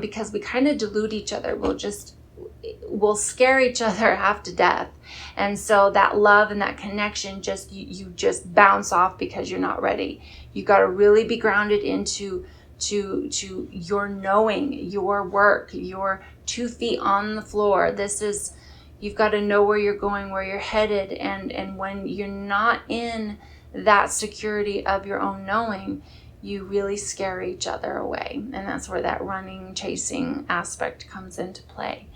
because we kind of delude each other. We'll scare each other half to death. And so that love and that connection, you just bounce off because you're not ready. You got to really be grounded into your knowing, your work, your 2 feet on the floor. You've got to know where you're going, where you're headed. And when you're not in that security of your own knowing, you really scare each other away. And that's where that running, chasing aspect comes into play.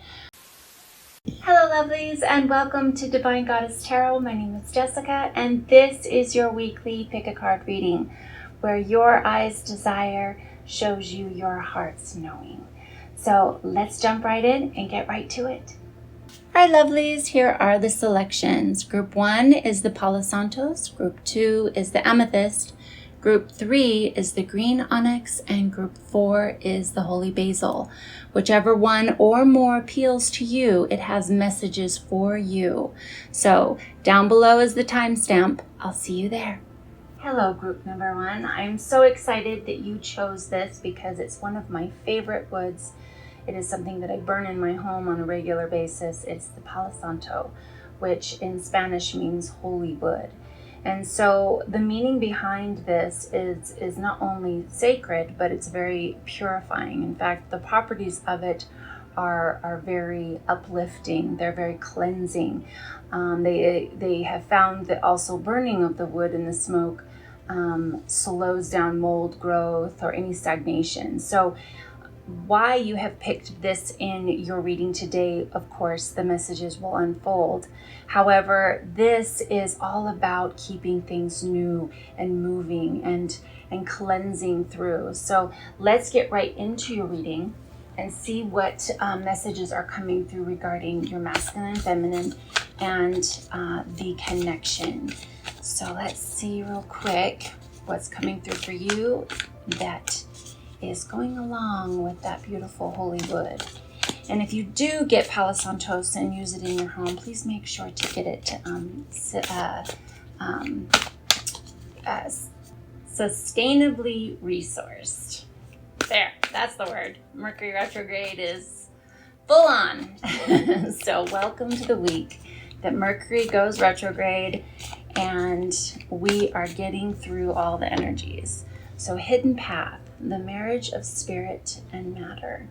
Hello lovelies, and welcome to Divine Goddess Tarot. My name is Jessica, and this is your weekly pick a card reading where your eye's desire shows you your heart's knowing. So let's jump right in and get right to it. All right, lovelies, here are the selections. Group 1 is the Palo Santos, Group 2 is the Amethyst, Group 3 is the Green Onyx, and Group 4 is the Holy Basil. Whichever one or more appeals to you, it has messages for you. So down below is the timestamp. I'll see you there. Hello, group number 1. I'm so excited that you chose this because it's one of my favorite woods. It is something that I burn in my home on a regular basis. It's the Palo Santo, which in Spanish means holy wood. And so the meaning behind this is not only sacred, but it's very purifying. In fact, the properties of it are very uplifting. They're very cleansing. They have found that also burning of the wood and the smoke slows down mold growth or any stagnation. So why you have picked this in your reading today, of course, the messages will unfold. However, this is all about keeping things new and moving and cleansing through. So let's get right into your reading and see what messages are coming through regarding your masculine, feminine, and the connection. So let's see real quick what's coming through for you that is going along with that beautiful holy wood. And if you do get Palo Santos and use it in your home, please make sure to get it sustainably resourced. There, that's the word. Mercury Retrograde is full on. So welcome to the week that Mercury goes retrograde and we are getting through all the energies. So hidden path, the marriage of spirit and matter.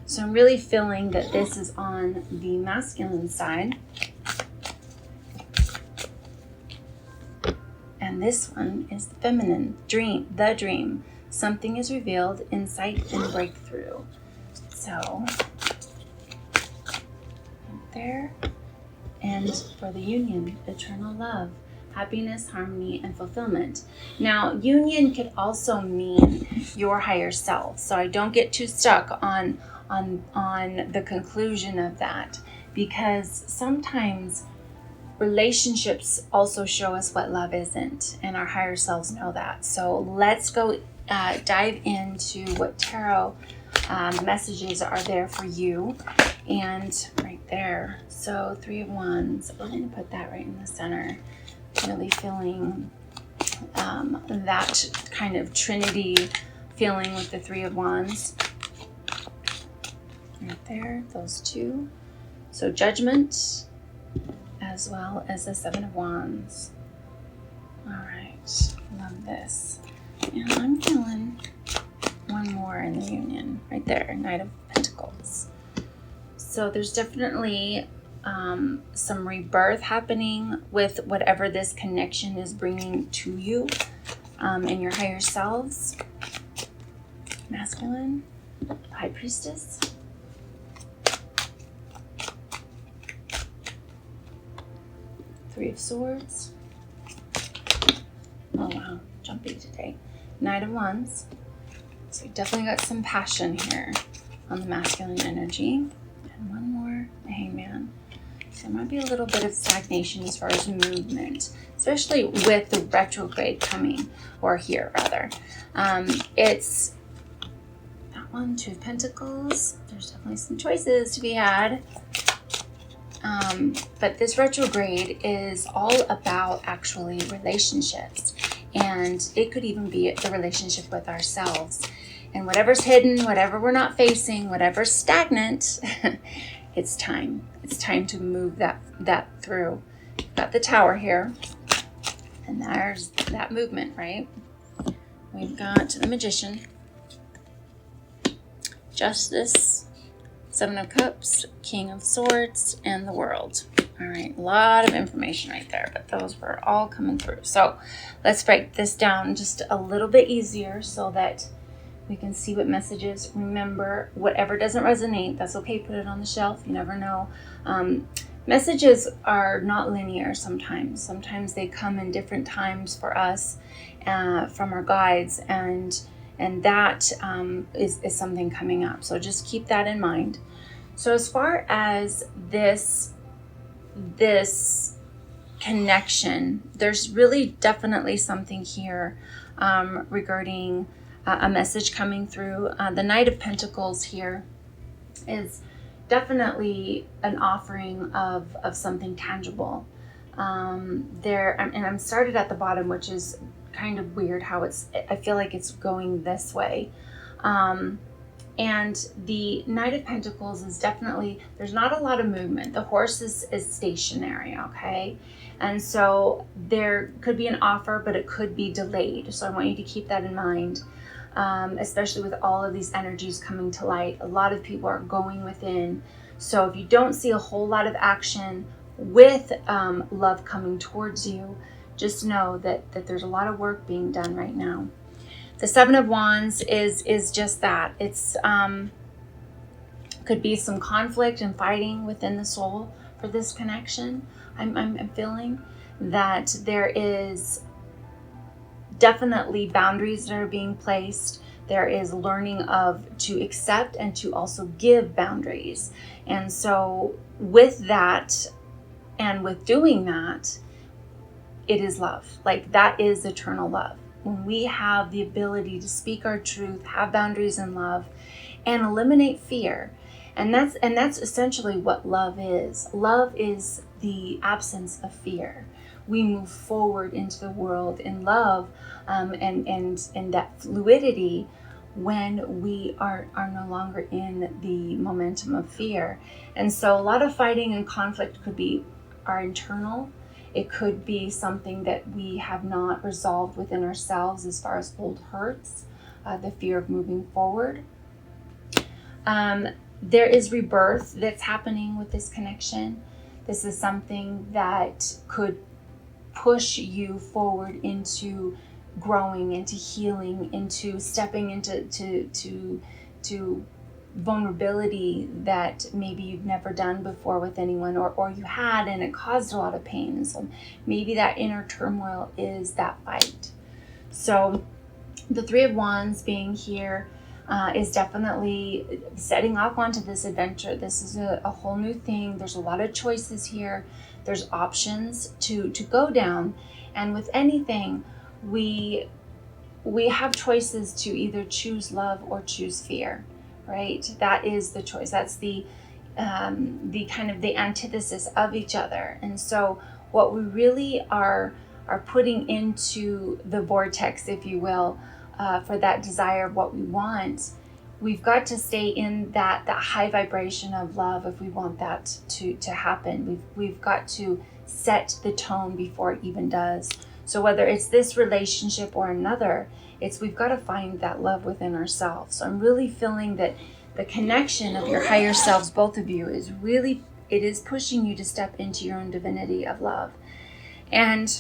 So I'm really feeling that this is on the masculine side. And this one is the feminine, dream, the dream. Something is revealed, insight and breakthrough. So, right there. And for the union, eternal love, happiness, harmony, and fulfillment. Now, union could also mean your higher self. So I don't get too stuck on the conclusion of that, because sometimes relationships also show us what love isn't, and our higher selves know that. So let's go dive into what tarot messages are there for you. And right there, so 3 of Wands, we're going to put that right in the center. Really feeling that kind of Trinity feeling with the 3 of Wands. Right there, those 2. So Judgment, as well as the 7 of Wands. All right, love this. And I'm feeling one more in the union, right there, Knight of Pentacles. So there's definitely some rebirth happening with whatever this connection is bringing to you in your higher selves. Masculine, High Priestess. Three of Swords. Oh wow, jumpy today. Knight of Wands. So we definitely got some passion here on the masculine energy. And one more, the Hangman. So there might be a little bit of stagnation as far as movement, especially with the retrograde coming, or here rather. It's that one, 2 of Pentacles. There's definitely some choices to be had. But this retrograde is all about actually relationships, and it could even be the relationship with ourselves. And whatever's hidden, whatever we're not facing, whatever's stagnant, it's time. It's time to move that through. Got the Tower here. And there's that movement, right? We've got the Magician, Justice, Seven of Cups, King of Swords, and the World. All right, a lot of information right there, but those were all coming through. So let's break this down just a little bit easier so that we can see what messages. Remember, whatever doesn't resonate, that's okay. Put it on the shelf. You never know. Messages are not linear sometimes. Sometimes they come in different times for us from our guides, and that is something coming up. So just keep that in mind. So as far as this connection, there's really definitely something here regarding a message coming through. The Knight of Pentacles here is definitely an offering of something tangible. I'm started at the bottom, which is kind of weird how I feel like it's going this way. And the Knight of Pentacles is definitely, there's not a lot of movement. The horse is stationary, okay? And so there could be an offer, but it could be delayed. So I want you to keep that in mind, especially with all of these energies coming to light. A lot of people are going within. So if you don't see a whole lot of action with love coming towards you, just know that there's a lot of work being done right now. The Seven of Wands is just that. It's could be some conflict and fighting within the soul for this connection. I'm feeling that there is definitely boundaries that are being placed. There is learning to accept and to also give boundaries. And so with that and with doing that, it is love. Like, that is eternal love. When we have the ability to speak our truth, have boundaries in love, and eliminate fear. And that's essentially what love is. Love is the absence of fear. We move forward into the world in love, and that fluidity when we are no longer in the momentum of fear. And so a lot of fighting and conflict could be our internal. It could be something that we have not resolved within ourselves as far as old hurts, the fear of moving forward. There is rebirth that's happening with this connection. This is something that could push you forward into growing, into healing, into stepping into to vulnerability that maybe you've never done before with anyone, or you had and it caused a lot of pain. So maybe that inner turmoil is that fight. So the Three of Wands being here is definitely setting off onto this adventure. This is a whole new thing. There's a lot of choices here. There's options to go down. And with anything, we have choices to either choose love or choose fear. Right? That is the choice. That's the kind of the antithesis of each other. And so what we really are putting into the vortex, if you will, for that desire of what we want, we've got to stay in that high vibration of love if we want that to happen. We've got to set the tone before it even does. So whether it's this relationship or another, we've got to find that love within ourselves. So I'm really feeling that the connection of your higher selves, both of you, it is pushing you to step into your own divinity of love. And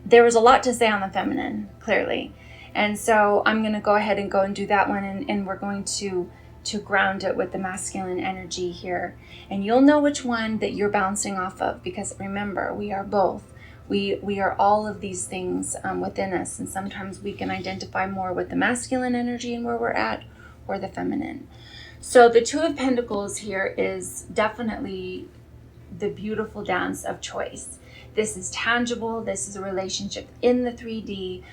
there was a lot to say on the feminine, clearly. And so I'm going to go ahead and go and do that one, and we're going to ground it with the masculine energy here. And you'll know which one that you're bouncing off of, because remember, we are both. We are all of these things within us, and sometimes we can identify more with the masculine energy and where we're at, or the feminine. So the Two of Pentacles here is definitely the beautiful dance of choice. This is tangible. This is a relationship in the 3D.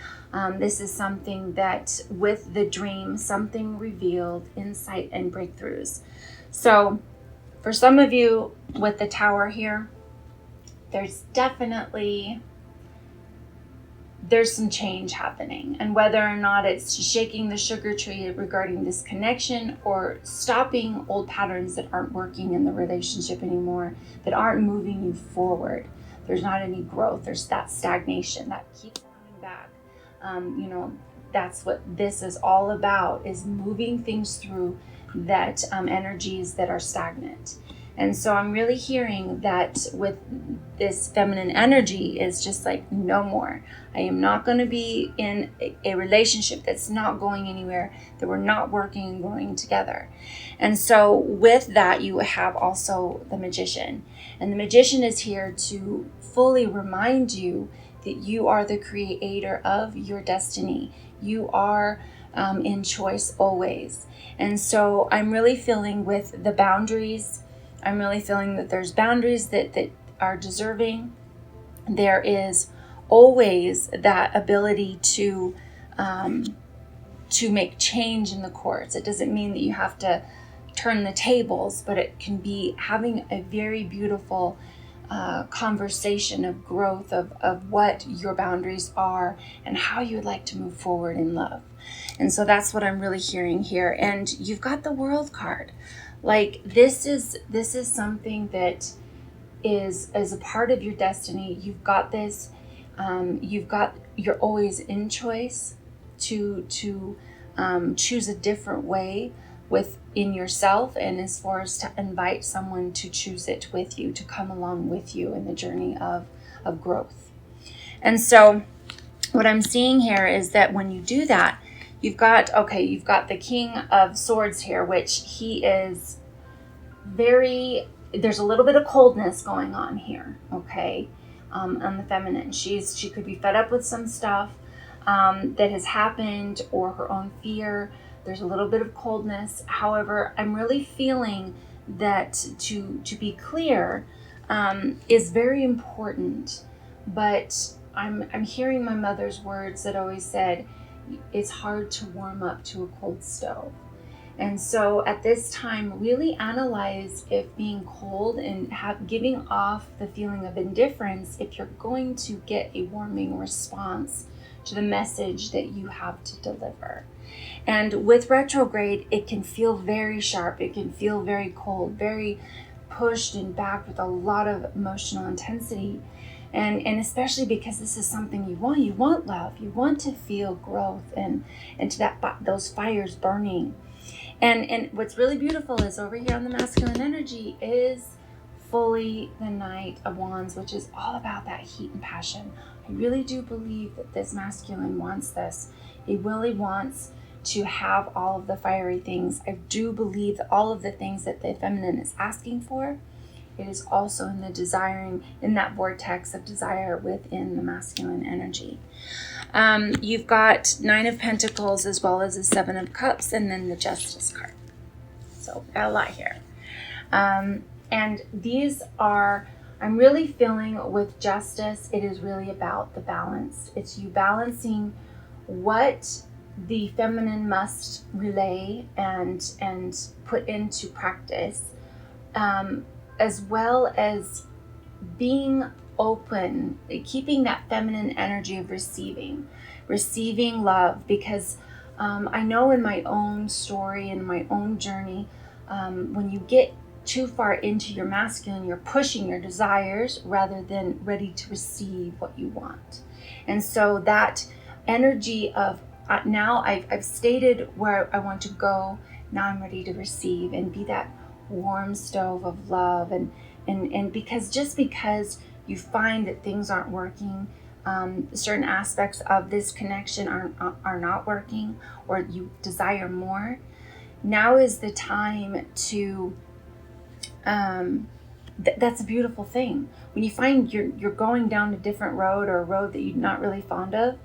This is something that with the dream, something revealed, insight and breakthroughs. So for some of you with the Tower here, there's definitely there's some change happening. And whether or not it's shaking the sugar tree regarding this connection or stopping old patterns that aren't working in the relationship anymore, that aren't moving you forward, there's not any growth, there's that stagnation that keeps coming back. That's what this is all about, is moving things through that energies that are stagnant. And so I'm really hearing that with this feminine energy is just like, no more. I am not going to be in a relationship that's not going anywhere, that we're not working and growing together. And so with that, you have also the Magician. And the Magician is here to fully remind you that you are the creator of your destiny. You are in choice always. And so I'm really feeling with the boundaries, I'm really feeling that there's boundaries that are deserving. There is always that ability to make change in the courts. It doesn't mean that you have to turn the tables, but it can be having a very beautiful conversation of growth of what your boundaries are and how you would like to move forward in love. And so that's what I'm really hearing here. And you've got the World card. Like this is something that is a part of your destiny. You've got this. You're always in choice to choose a different way within yourself, and as far as to invite someone to choose it with you, to come along with you in the journey of growth. And so what I'm seeing here is that when you do that, you've got the King of Swords here, which he is there's a little bit of coldness going on here, okay, on the feminine. She could be fed up with some stuff that has happened, or her own fear. There's a little bit of coldness. However, I'm really feeling that to be clear is very important, but I'm hearing my mother's words that always said, it's hard to warm up to a cold stove. And so at this time, really analyze if being cold and giving off the feeling of indifference, if you're going to get a warming response to the message that you have to deliver. And with retrograde, it can feel very sharp. It can feel very cold, very pushed and back with a lot of emotional intensity. And especially because this is something you want love, you want to feel growth and to those fires burning. And what's really beautiful is over here on the masculine energy is fully the Knight of Wands, which is all about that heat and passion. I really do believe that this masculine wants this. He really wants to have all of the fiery things. I do believe that all of the things that the feminine is asking for, it is also in the desiring, in that vortex of desire within the masculine energy. You've got 9 of Pentacles as well as the 7 of Cups, and then the Justice card. So got a lot here. And these are, I'm really feeling with Justice, it is really about the balance. It's you balancing what the feminine must relay and put into practice, as well as being open, keeping that feminine energy of receiving love. Because I know in my own story, in my own journey, when you get too far into your masculine, you're pushing your desires rather than ready to receive what you want. And so that energy of now I've stated where I want to go, now I'm ready to receive and be that warm stove of love. And because you find that things aren't working, certain aspects of this connection are not working, or you desire more, now is the time to that's a beautiful thing. When you find you're going down a different road, or a road that you're not really fond of,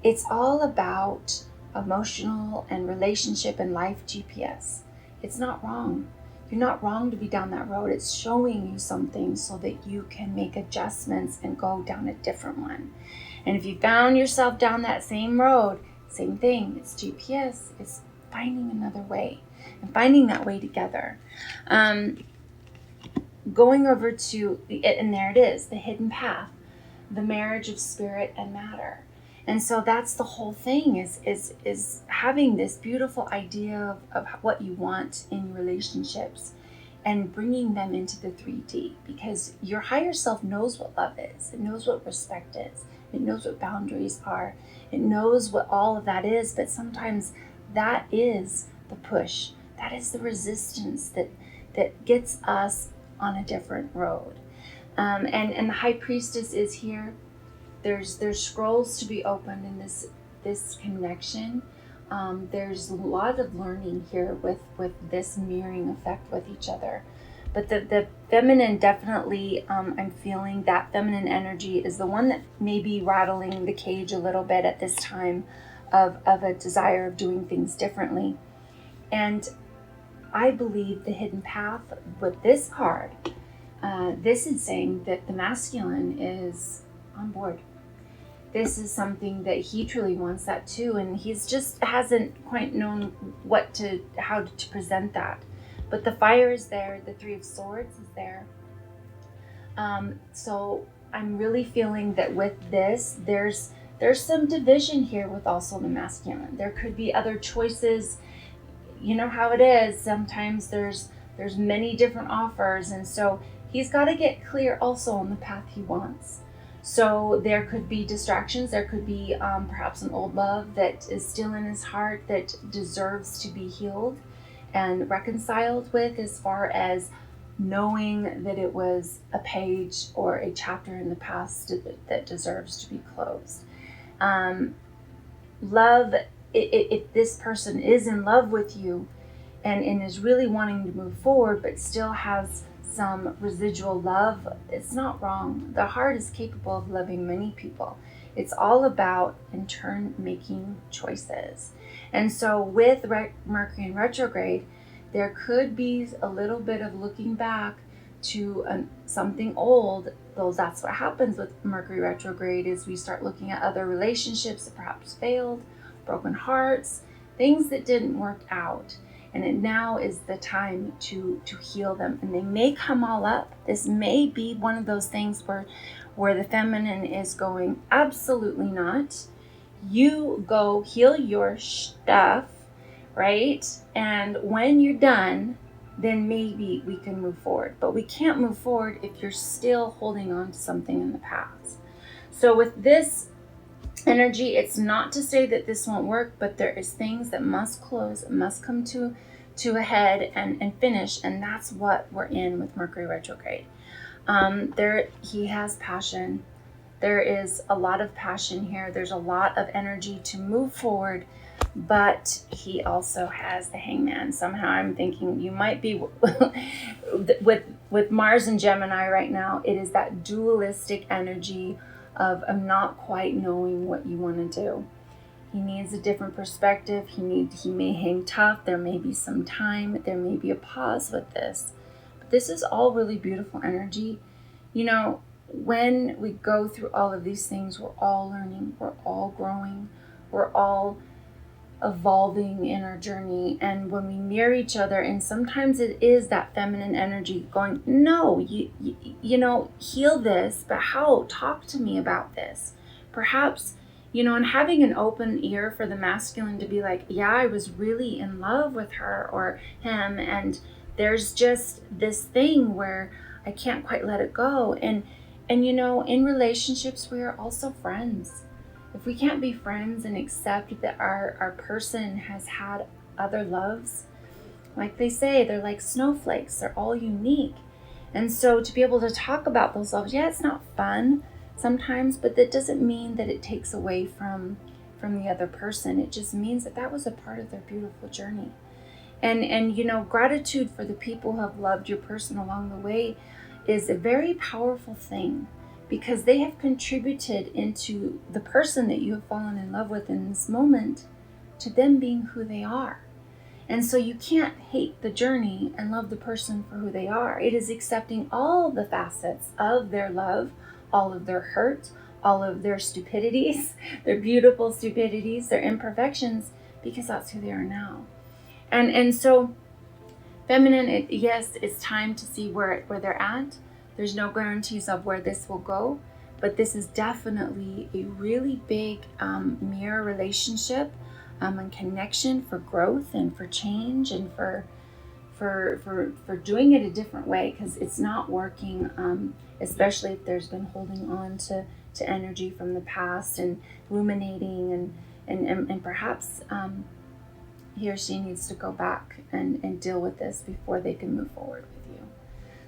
it's all about emotional and relationship and life GPS. It's not wrong. You're not wrong to be down that road. It's showing you something so that you can make adjustments and go down a different one. And if you found yourself down that same road, same thing. It's GPS. It's finding another way and finding that way together. Going over to, and there it is, the hidden path, the marriage of spirit and matter. And so that's the whole thing, is having this beautiful idea of what you want in relationships and bringing them into the 3D, because your higher self knows what love is. It knows what respect is. It knows what boundaries are. It knows what all of that is, but sometimes that is the push. That is the resistance that gets us on a different road. And the High Priestess is here. There's scrolls to be opened in this connection. There's a lot of learning here with this mirroring effect with each other. But the feminine, definitely, I'm feeling that feminine energy is the one that may be rattling the cage a little bit at this time of a desire of doing things differently. And I believe the hidden path with this card, this is saying that the masculine is on board. This is something that he truly wants that too, and he's just hasn't quite known how to present that. But the fire is there, the 3 of Swords is there. So I'm really feeling that with this, there's some division here with also the masculine. There could be other choices. You know how it is. Sometimes there's many different offers, and so he's got to get clear also on the path he wants. So there could be distractions. There could be perhaps an old love that is still in his heart that deserves to be healed and reconciled with, as far as knowing that it was a page or a chapter in the past that deserves to be closed. Love, if this person is in love with you and is really wanting to move forward but still has some residual love, it's not wrong. The heart is capable of loving many people. It's all about, in turn, making choices. And so with Mercury in retrograde, there could be a little bit of looking back to something old. Though that's what happens with Mercury retrograde, is we start looking at other relationships that perhaps failed, broken hearts, things that didn't work out. And it now is the time to heal them. And they may come all up. This may be one of those things where the feminine is going, absolutely not. You go heal your stuff, right? And when you're done, then maybe we can move forward. But we can't move forward if you're still holding on to something in the past. So with this energy, it's not to say that this won't work, but there is things that must close, must come to a head and finish, and that's what we're in with Mercury retrograde. He has passion. There is a lot of passion here. There's a lot of energy to move forward, but he also has the Hangman. Somehow I'm thinking you might be with Mars and Gemini right now. It is that dualistic energy of not quite knowing what you want to do. He needs a different perspective. He may hang tough. There may be some time. There may be a pause with this. But this is all really beautiful energy. You know, when we go through all of these things, we're all learning. We're all growing. We're all evolving in our journey. And when we mirror each other, and sometimes it is that feminine energy going, no, you know, heal this, but how? Talk to me about this. Perhaps, you know, and having an open ear for the masculine to be like, yeah, I was really in love with her or him, and there's just this thing where I can't quite let it go. And you know, in relationships, we are also friends. If we can't be friends and accept that our person has had other loves, like they say, they're like snowflakes, they're all unique. And so to be able to talk about those loves, yeah, it's not fun sometimes, but that doesn't mean that it takes away from the other person. It just means that was a part of their beautiful journey. And you know, gratitude for the people who have loved your person along the way is a very powerful thing, because they have contributed into the person that you have fallen in love with in this moment, to them being who they are. And so you can't hate the journey and love the person for who they are. It is accepting all the facets of their love, all of their hurt, all of their stupidities, their beautiful stupidities, their imperfections, because that's who they are now. And so feminine, yes, it's time to see where they're at. There's no guarantees of where this will go, But this is definitely a really big mirror relationship and connection for growth and for change and for doing it a different way, because it's not working, especially if there's been holding on to energy from the past and ruminating and perhaps he or she needs to go back and deal with this before they can move forward with you.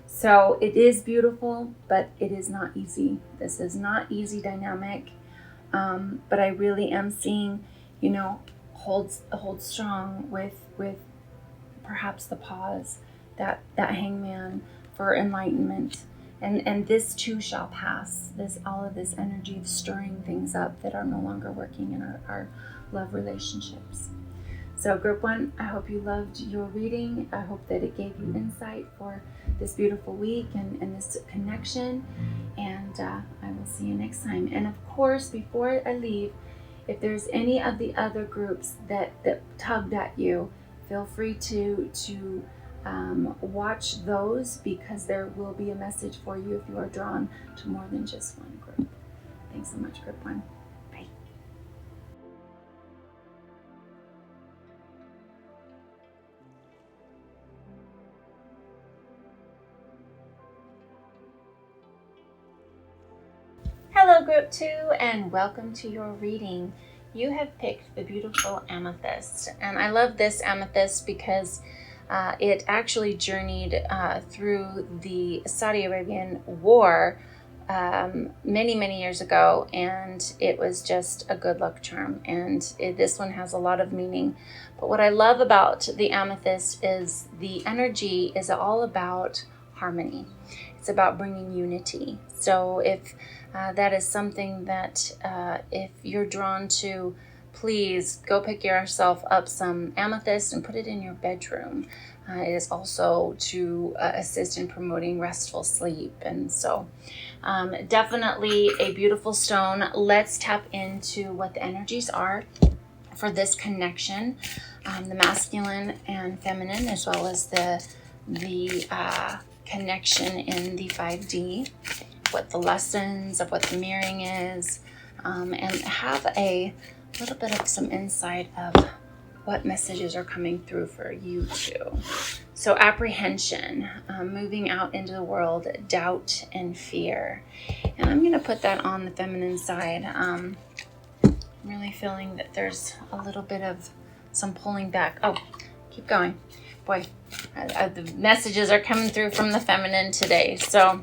So it is beautiful, but it is not easy. This is not easy dynamic, but I really am seeing, hold strong with perhaps the pause, that hangman for enlightenment. And this too shall pass. All of this energy of stirring things up that are no longer working in our love relationships. So group 1, I hope you loved your reading. I hope that it gave you insight for this beautiful week and this connection. And I will see you next time. And of course, before I leave, if there's any of the other groups that tugged at you, feel free to watch those, because there will be a message for you if you are drawn to more than just one group. Thanks so much, group 1. Bye. Hello, group 2, and welcome to your reading. You have picked the beautiful amethyst, and I love this amethyst because it actually journeyed through the Saudi Arabian war many years ago, and it was just a good luck charm, and this one has a lot of meaning. But what I love about the amethyst is the energy is all about harmony. It's about bringing unity. So if that is something that if you're drawn to, please go pick yourself up some amethyst and put it in your bedroom. It is also to assist in promoting restful sleep. And so definitely a beautiful stone. Let's tap into what the energies are for this connection, the masculine and feminine, as well as the connection in the 5D, what the lessons of what the mirroring is, and have a little bit of some insight of what messages are coming through for you too. So apprehension, moving out into the world, doubt and fear. And I'm going to put that on the feminine side. I'm really feeling that there's a little bit of some pulling back. Oh, keep going. Boy, the messages are coming through from the feminine today. So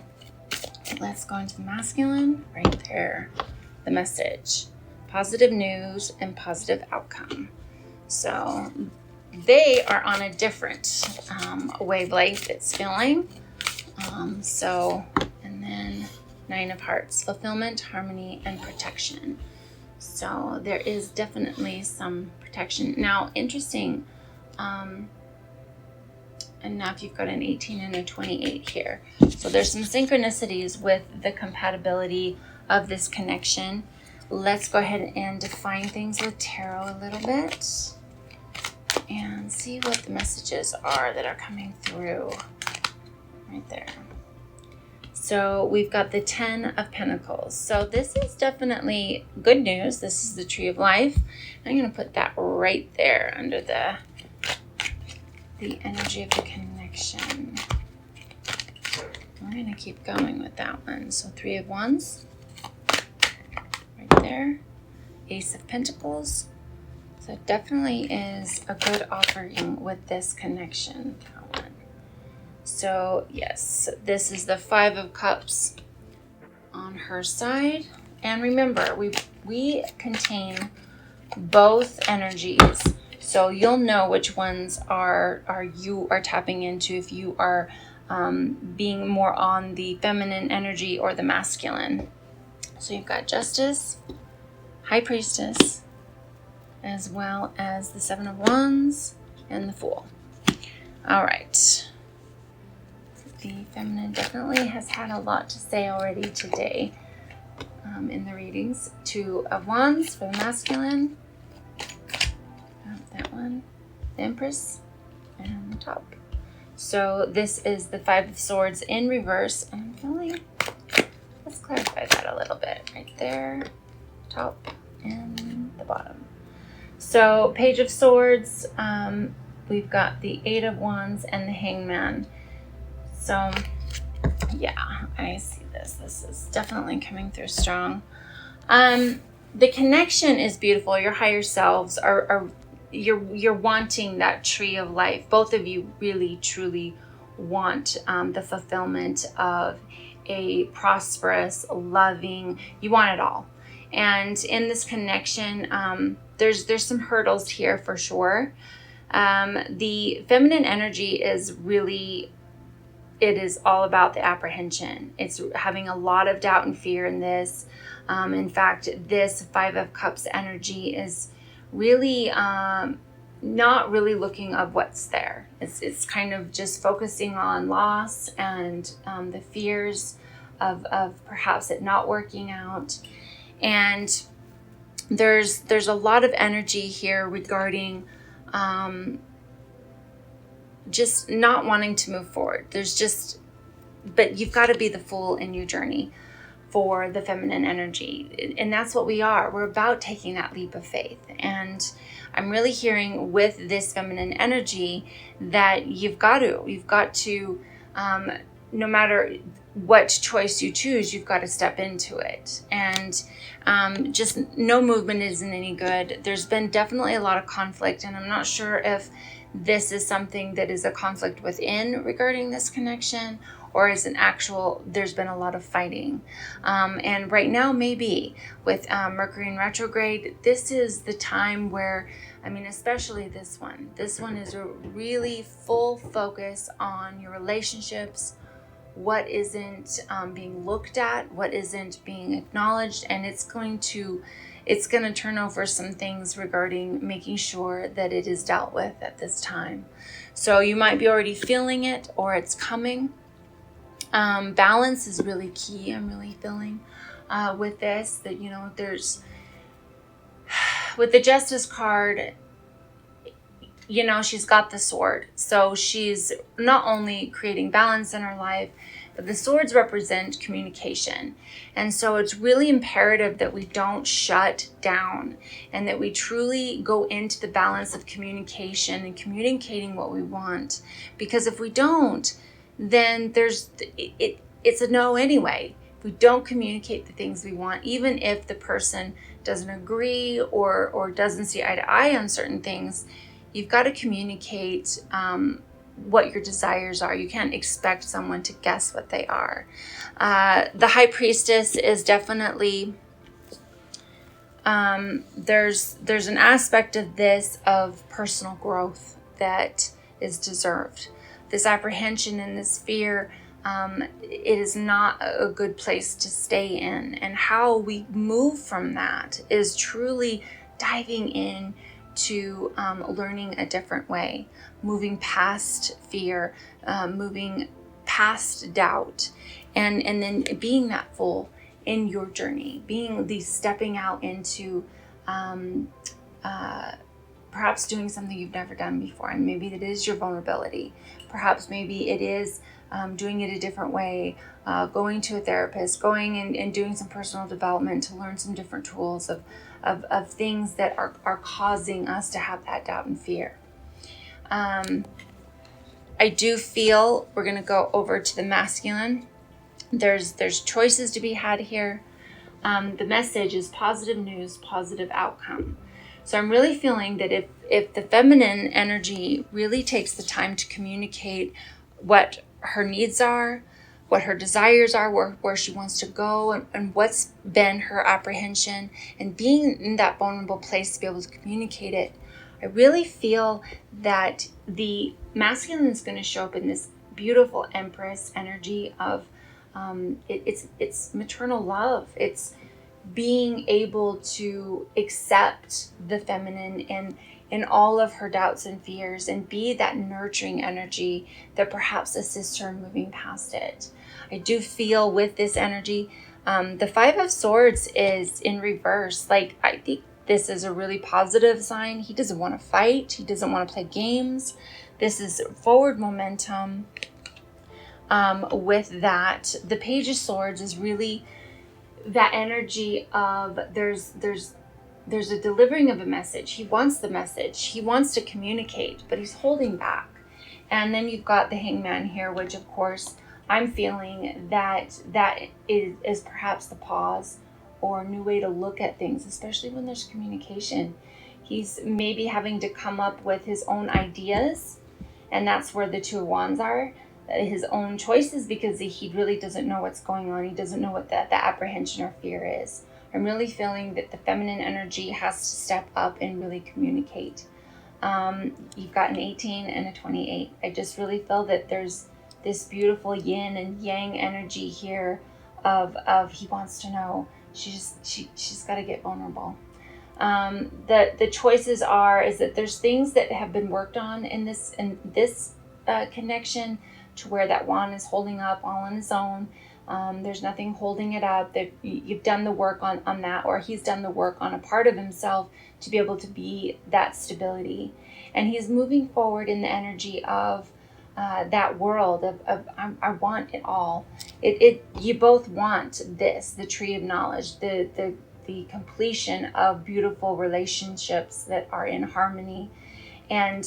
let's go into the masculine right there. The message, positive news and positive outcome. So they are on a different wavelength, it's feeling. And then 9 of Hearts, fulfillment, harmony, and protection. So there is definitely some protection. Now, interesting, and now if you've got an 18 and a 28 here. So there's some synchronicities with the compatibility of this connection. Let's go ahead and define things with tarot a little bit and see what the messages are that are coming through right there. So we've got the 10 of Pentacles. So this is definitely good news. This is the Tree of Life. I'm going to put that right there under the energy of the connection. We're going to keep going with that one. So 3 of Wands right there. Ace of Pentacles. So it definitely is a good offering with this connection. That one. So yes, this is the 5 of Cups on her side. And remember, we contain both energies. So you'll know which ones you are tapping into if you are being more on the feminine energy or the masculine. So you've got Justice, High Priestess, as well as the 7 of Wands and the Fool. All right. The feminine definitely has had a lot to say already today in the readings. 2 of Wands for the masculine. That one, the Empress, and the top. So this is the 5 of Swords in reverse. And I'm feeling, let's clarify that a little bit. Right there, top and the bottom. So Page of Swords, we've got the Eight of Wands and the Hangman. So yeah, I see this. This is definitely coming through strong. The connection is beautiful. Your higher selves are you're wanting that tree of life. Both of you really truly want the fulfillment of a prosperous, loving, you want it all. And in this connection, there's some hurdles here for sure. The feminine energy is really, it is all about the apprehension. It's having a lot of doubt and fear in this. In fact, this Five of Cups energy is really not really looking of what's there. It's kind of just focusing on loss and the fears of perhaps it not working out. And there's a lot of energy here regarding just not wanting to move forward. But you've got to be the fool in your journey for the feminine energy. And that's what we are. We're about taking that leap of faith. And I'm really hearing with this feminine energy that you've got to, no matter what choice you choose, you've got to step into it. And just no movement isn't any good. There's been definitely a lot of conflict, and I'm not sure if this is something that is a conflict within regarding this connection, or is an actual, there's been a lot of fighting. And right now, maybe with Mercury in retrograde, this is the time where, especially this one is a really full focus on your relationships, what isn't being looked at, what isn't being acknowledged, and it's going to turn over some things regarding making sure that it is dealt with at this time. So you might be already feeling it, or it's coming. Balance is really key. I'm really feeling with this that, there's, with the Justice card, she's got the sword. So she's not only creating balance in her life, but the swords represent communication. And so it's really imperative that we don't shut down and that we truly go into the balance of communication and communicating what we want. Because if we don't, then it's a no anyway. If we don't communicate the things we want, even if the person doesn't agree or doesn't see eye to eye on certain things, you've got to communicate what your desires are. You can't expect someone to guess what they are. The High Priestess is definitely, there's an aspect of this of personal growth that is deserved. This apprehension and this fear, it is not a good place to stay in. And how we move from that is truly diving in to learning a different way, moving past fear, moving past doubt, and then being that fool in your journey, being stepping out into perhaps doing something you've never done before. And maybe it is your vulnerability. Perhaps maybe it is doing it a different way, going to a therapist, going and doing some personal development to learn some different tools of things that are causing us to have that doubt and fear. I do feel we're going to go over to the masculine. There's choices to be had here. The message is positive news, positive outcome. So I'm really feeling that if the feminine energy really takes the time to communicate what her needs are, what her desires are, where she wants to go, and what's been her apprehension, and being in that vulnerable place to be able to communicate it, I really feel that the masculine is going to show up in this beautiful Empress energy of it's maternal love. It's being able to accept the feminine in all of her doubts and fears and be that nurturing energy that perhaps assists her in moving past it. I do feel with this energy, the Five of Swords is in reverse. Like, I think this is a really positive sign. He doesn't want to fight. He doesn't want to play games. This is forward momentum. With that, the Page of Swords is really that energy of there's a delivering of a message. He wants the message. He wants to communicate, but he's holding back. And then you've got the Hangman here, which of course I'm feeling that is perhaps the pause or a new way to look at things, especially when there's communication. He's maybe having to come up with his own ideas, and that's where the Two of Wands are, his own choices, because he really doesn't know what's going on. He doesn't know what the apprehension or fear is. I'm really feeling that the feminine energy has to step up and really communicate. You've got an 18 and a 28. I just really feel that there's this beautiful yin and yang energy here of he wants to know. She's got to get vulnerable. The choices is that there's things that have been worked on in this connection, to where that wand is holding up all on his own. There's nothing holding it up. That you've done the work on that, or he's done the work on a part of himself to be able to be that stability. And he's moving forward in the energy of that world of I want it all. You both want this, the tree of knowledge, the completion of beautiful relationships that are in harmony. And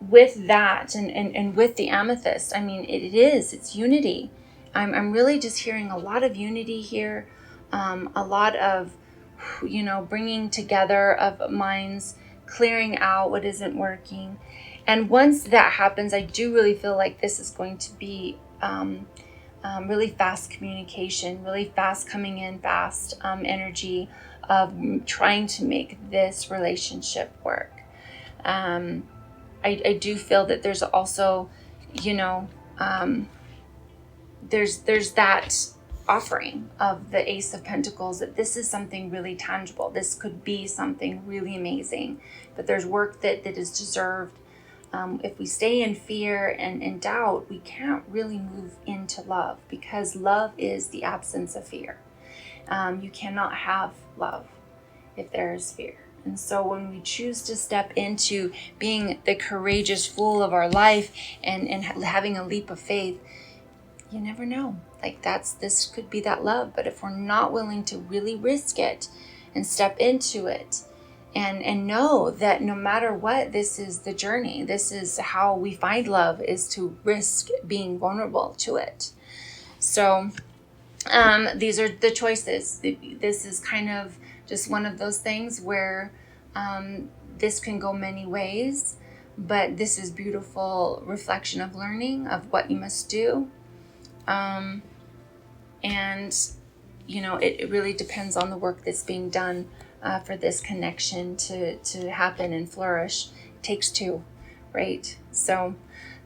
with that and with the amethyst, I mean, it's unity. I'm really just hearing a lot of unity here, a lot of, bringing together of minds, clearing out what isn't working. And once that happens, I do really feel like this is going to be really fast communication, really fast coming in, fast energy of trying to make this relationship work. I do feel that there's also, there's that offering of the Ace of Pentacles, that this is something really tangible. This could be something really amazing, but there's work that is deserved. If we stay in fear and in doubt, we can't really move into love, because love is the absence of fear. You cannot have love if there is fear. And so when we choose to step into being the courageous fool of our life and having a leap of faith, you never know. Like this could be that love. But if we're not willing to really risk it and step into it and know that no matter what, this is the journey. This is how we find love, is to risk being vulnerable to it. So these are the choices. This is kind of just one of those things where this can go many ways, but this is beautiful reflection of learning of what you must do. And, it really depends on the work that's being done for this connection to happen and flourish. It takes two, right? So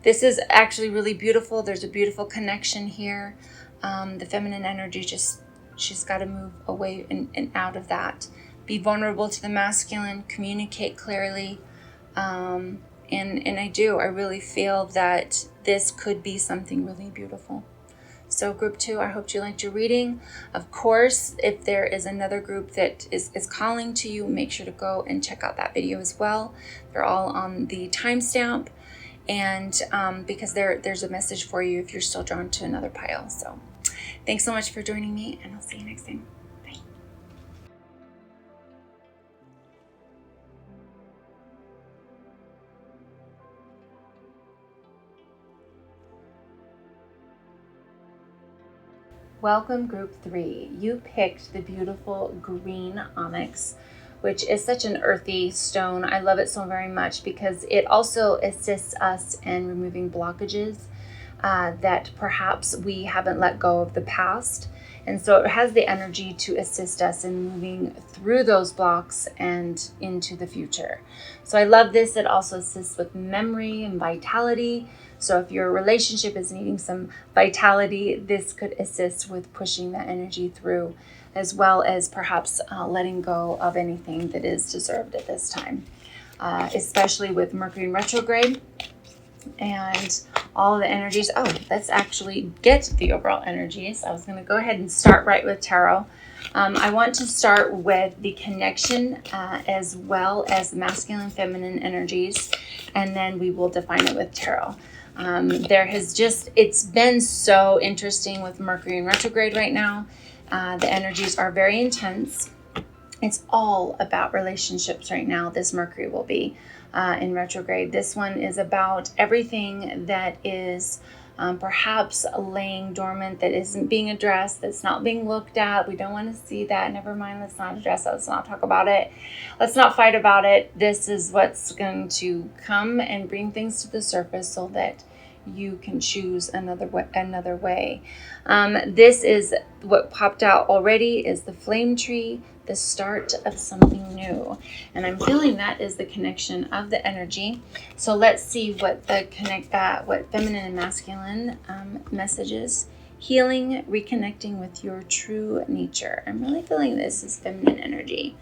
this is actually really beautiful. There's a beautiful connection here. The feminine energy she's got to move away and out of that. Be vulnerable to the masculine, communicate clearly. And I really feel that this could be something really beautiful. So group 2, I hope you liked your reading. Of course, if there is another group that is calling to you, make sure to go and check out that video as well. They're all on the timestamp. And because there's a message for you if you're still drawn to another pile. So thanks so much for joining me, and I'll see you next time. Bye. Welcome group 3. You picked the beautiful green onyx, which is such an earthy stone. I love it so very much because it also assists us in removing blockages that perhaps we haven't let go of the past. And so it has the energy to assist us in moving through those blocks and into the future. So I love this. It also assists with memory and vitality. So if your relationship is needing some vitality, this could assist with pushing that energy through, as well as perhaps letting go of anything that is deserved at this time, especially with Mercury Retrograde and all the energies. Oh, let's actually get the overall energies. I was going to go ahead and start right with tarot. I want to start with the connection as well as the masculine and feminine energies. and then we will define it with tarot. It's been so interesting with Mercury in retrograde right now. The energies are very intense. It's all about relationships right now. This Mercury will be in retrograde. This one is about everything that is perhaps laying dormant, that isn't being addressed, that's not being looked at. We don't want to see that. Never mind, let's not address it. Let's not talk about it. Let's not fight about it. This is what's going to come and bring things to the surface so that you can choose another way. This is what popped out already is the flame tree, the start of something new. And I'm feeling that is the connection of the energy. So let's see what what feminine and masculine messages. Healing, reconnecting with your true nature. I'm really feeling this is feminine energy.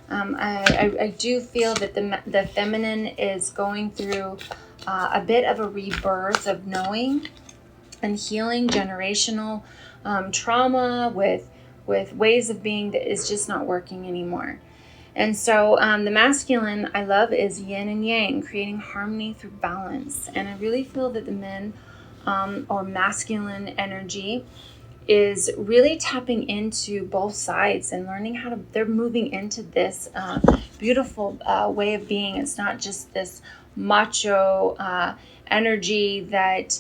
I do feel that the feminine is going through a bit of a rebirth of knowing and healing generational trauma with ways of being that is just not working anymore. And so the masculine I love is yin and yang, creating harmony through balance. And I really feel that the men or masculine energy is really tapping into both sides and learning they're moving into this beautiful way of being. It's not just this macho energy that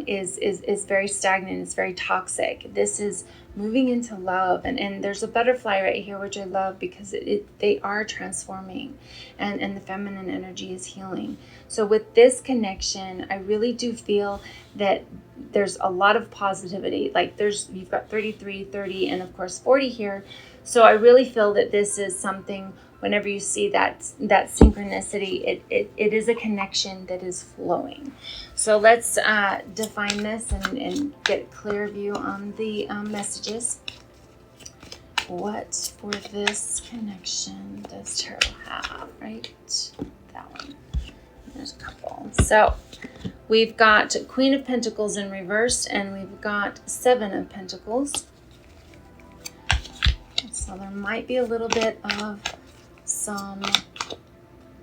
is very stagnant, it's very toxic. This is moving into love, and there's a butterfly right here, which I love because they are transforming, and the feminine energy is healing. So with this connection, I really do feel that there's a lot of positivity. Like you've got 33, 30, and of course 40 here. So I really feel that this is something, whenever you see that synchronicity, it is a connection that is flowing. So let's define this and get a clear view on the messages. What for this connection does tarot have, right? That one. There's a couple. So we've got Queen of Pentacles in reverse, and we've got Seven of Pentacles. So there might be a little bit of some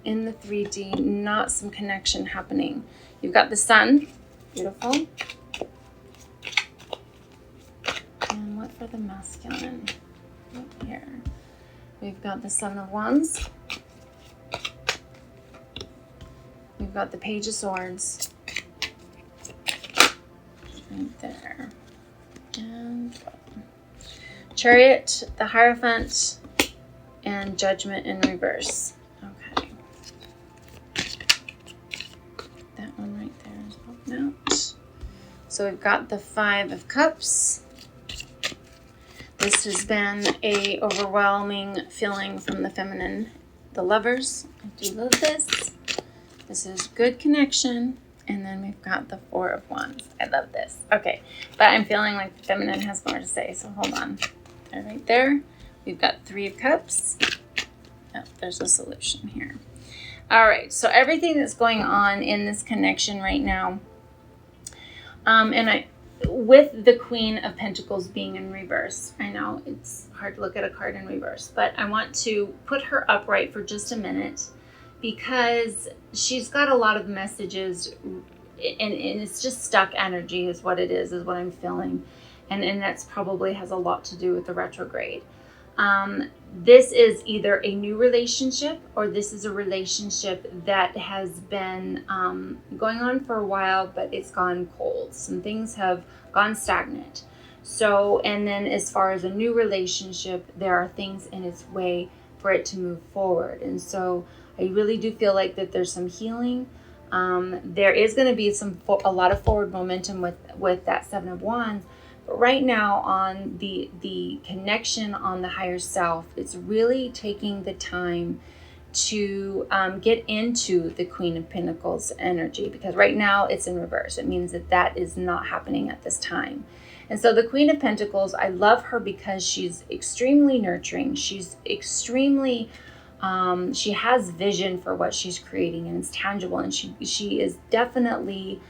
in the 3D, not some connection happening. You've got the Sun, beautiful. And what for the masculine? Right here. We've got the Seven of Wands. We've got the Page of Swords. Right there. And Chariot, the Hierophant, and Judgment in reverse. Okay. That one right there is popping out. So we've got the Five of Cups. This has been a overwhelming feeling from the feminine, the Lovers. I do love this. This is good connection. And then we've got the Four of Wands. I love this. Okay, but I'm feeling like the feminine has more to say, so hold on. They're right there. We've got Three of Cups. Oh, there's a solution here. All right, so everything that's going on in this connection right now, with the Queen of Pentacles being in reverse, I know it's hard to look at a card in reverse, but I want to put her upright for just a minute because she's got a lot of messages, and it's just stuck energy is what it is what I'm feeling. And that's probably has a lot to do with the retrograde. This is either a new relationship or this is a relationship that has been going on for a while, but it's gone cold. Some things have gone stagnant. So, and then as far as a new relationship, there are things in its way for it to move forward. And so I really do feel like that there's some healing. There is going to be a lot of forward momentum with that Seven of Wands. But right now on the connection on the higher self, it's really taking the time to get into the Queen of Pentacles energy, because right now it's in reverse. It means that is not happening at this time. And so the Queen of Pentacles, I love her because she's extremely nurturing. She's extremely, she has vision for what she's creating, and it's tangible, and she is definitely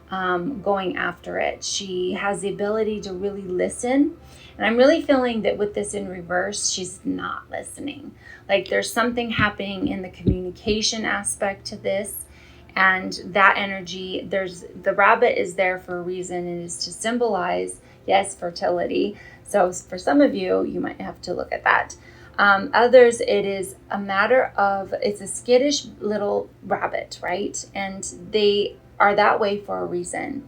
going after it. She has the ability to really listen. And I'm really feeling that with this in reverse, she's not listening. Like there's something happening in the communication aspect to this. And that energy, the rabbit is there for a reason, and is to symbolize, yes, fertility. So for some of you, you might have to look at that. Others, it is a matter of, it's a skittish little rabbit, right? And they are that way for a reason.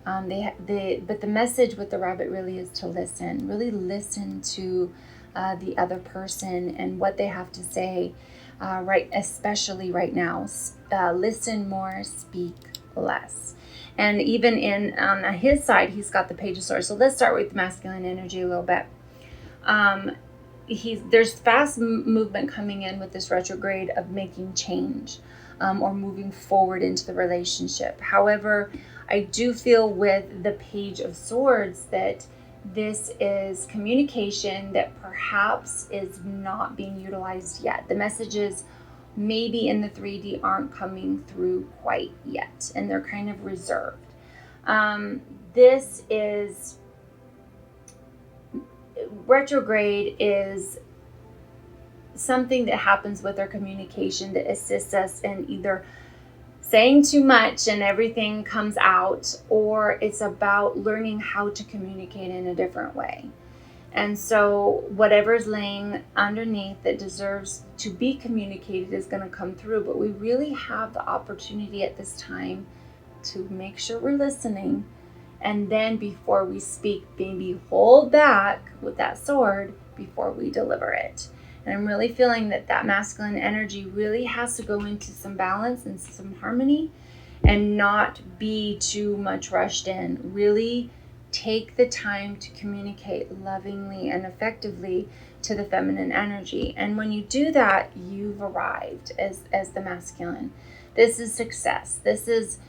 But the message with the rabbit really is to listen, really listen to the other person and what they have to say, right? Especially right now. Listen more, speak less. And even on his side, he's got the Page of Swords. So let's start with the masculine energy a little bit. There's fast movement coming in with this retrograde of making change, or moving forward into the relationship. However, I do feel with the Page of Swords that this is communication that perhaps is not being utilized yet. The messages maybe in the 3D aren't coming through quite yet, and they're kind of reserved. This is retrograde is something that happens with our communication that assists us in either saying too much and everything comes out, or it's about learning how to communicate in a different way. And so whatever's laying underneath that deserves to be communicated is going to come through. But we really have the opportunity at this time to make sure we're listening. And then before we speak, maybe hold back with that sword before we deliver it. And I'm really feeling that masculine energy really has to go into some balance and some harmony and not be too much rushed in. Really take the time to communicate lovingly and effectively to the feminine energy. And when you do that, you've arrived as the masculine. This is success. This is